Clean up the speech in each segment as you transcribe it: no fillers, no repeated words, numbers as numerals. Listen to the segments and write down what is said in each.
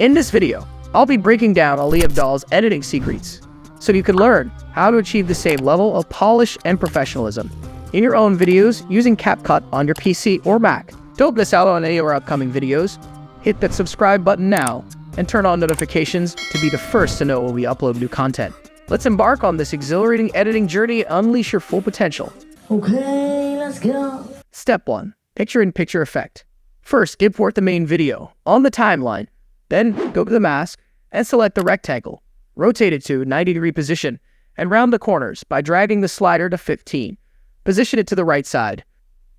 In this video, I'll be breaking down Ali Abdaal's editing secrets so you can learn how to achieve the same level of polish and professionalism in your own videos using CapCut on your PC or Mac. Don't miss out on any of our upcoming videos. Hit that subscribe button now and turn on notifications to be the first to know when we upload new content. Let's embark on this exhilarating editing journey and unleash your full potential. Okay, let's go. Step 1. Picture-in-picture effect. First, import the main video on the timeline. Then, go to the mask and select the rectangle. Rotate it to 90-degree position and round the corners by dragging the slider to 15. Position it to the right side.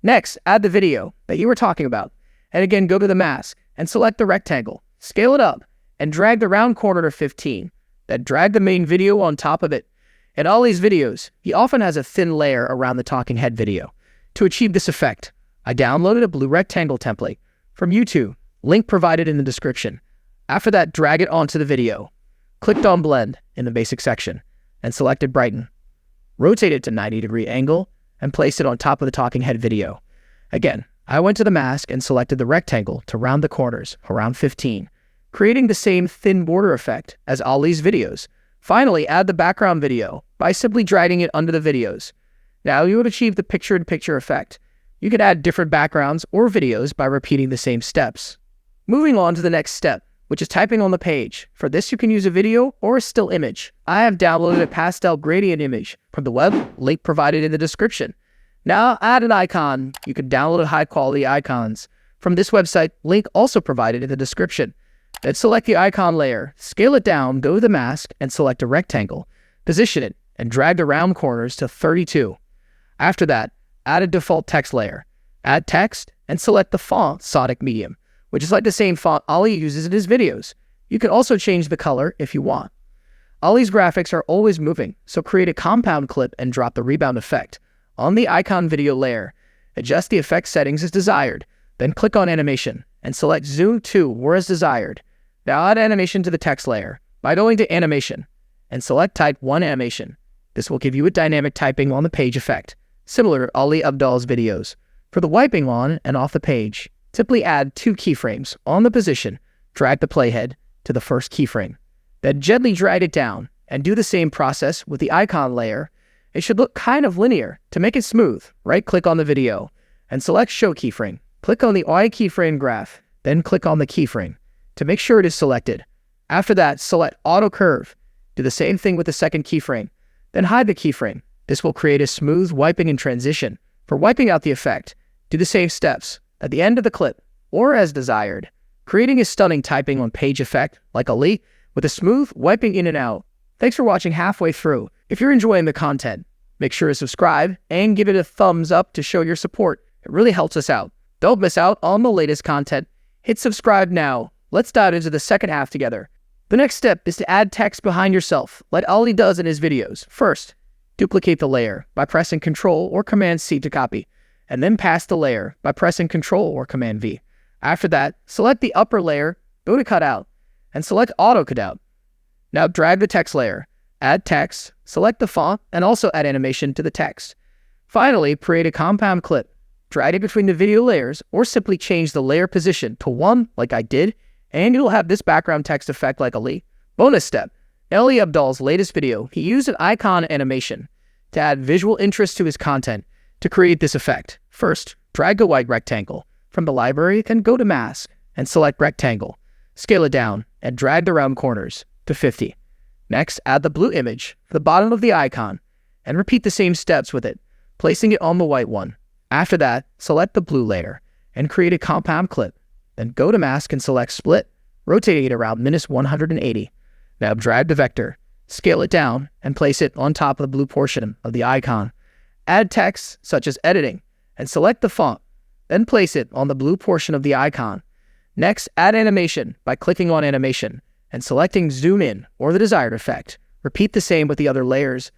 Next, add the video that you were talking about. And again, go to the mask and select the rectangle. Scale it up and drag the round corner to 15. Then drag the main video on top of it. In Ali's videos, he often has a thin layer around the talking head video. To achieve this effect, I downloaded a blue rectangle template from YouTube, link provided in the description. After that, drag it onto the video. Clicked on Blend in the basic section and selected Brighten. Rotate it to 90-degree angle and place it on top of the talking head video. Again, I went to the mask and selected the rectangle to round the corners around 15, creating the same thin border effect as Ali's videos. Finally, add the background video by simply dragging it under the videos. Now you would achieve the picture-in-picture effect. You can add different backgrounds or videos by repeating the same steps. Moving on to the next step, which is typing on the page. For this, you can use a video or a still image. I have downloaded a pastel gradient image from the web, link provided in the description. Now add an icon. You can download high-quality icons from this website, link also provided in the description. Then select the icon layer, scale it down, go to the mask, and select a rectangle. Position it, and drag the round corners to 32. After that, add a default text layer. Add text, and select the font Sonic Medium, which is like the same font Ali uses in his videos. You can also change the color if you want. Ali's graphics are always moving, so create a compound clip and drop the rebound effect on the icon video layer. Adjust the effect settings as desired, then click on animation and select zoom to where as desired. Now add animation to the text layer by going to animation and select type 1 animation. This will give you a dynamic typing on the page effect, similar to Ali Abdaal's videos. For the wiping on and off the page, simply add 2 keyframes on the position, drag the playhead to the first keyframe. Then gently drag it down and do the same process with the icon layer. It should look kind of linear. To make it smooth, right-click on the video and select Show Keyframe. Click on the Y keyframe graph, then click on the keyframe to make sure it is selected. After that, select Auto Curve. Do the same thing with the second keyframe, then hide the keyframe. This will create a smooth wiping and transition. For wiping out the effect, do the same steps at the end of the clip, or as desired, creating a stunning typing on page effect like Ali with a smooth wiping in and out. Thanks for watching halfway through. If you're enjoying the content, make sure to subscribe and give it a thumbs up to show your support. It really helps us out. Don't miss out on the latest content. Hit subscribe now. Let's dive into the second half together. The next step is to add text behind yourself, like Ali does in his videos. First, duplicate the layer by pressing Ctrl or Command-C to copy, and then paste the layer by pressing Ctrl or Command-V. After that, select the upper layer, go to Cutout, and select Auto Cutout. Now drag the text layer, add text, select the font, and also add animation to the text. Finally, create a compound clip. Drag it between the video layers, or simply change the layer position to 1 like I did, and you'll have this background text effect like Ali. Bonus step. In Ali Abdaal's latest video, he used an icon animation to add visual interest to his content to create this effect. First, drag a white rectangle from the library, then go to Mask and select Rectangle. Scale it down and drag the round corners to 50. Next, add the blue image for the bottom of the icon and repeat the same steps with it, placing it on the white one. After that, select the blue layer and create a compound clip. Then go to Mask and select Split, rotating it around -180. Now drag the vector, scale it down, and place it on top of the blue portion of the icon. Add text such as editing and select the font, then place it on the blue portion of the icon. Next, add animation by clicking on animation and selecting zoom in or the desired effect. Repeat the same with the other layers.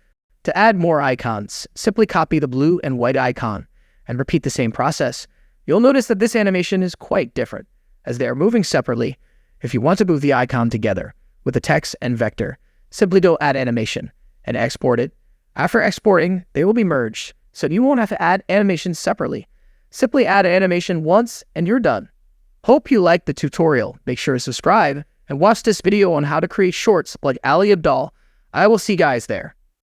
To add more icons, simply copy the blue and white icon and repeat the same process. You'll notice that this animation is quite different as they are moving separately. If you want to move the icon together with the text and vector, simply don't add animation and export it. After exporting, they will be merged, so you won't have to add animations separately. Simply add an animation once and you're done. Hope you liked the tutorial. Make sure to subscribe and watch this video on how to create shorts like Ali Abdaal. I will see you guys there.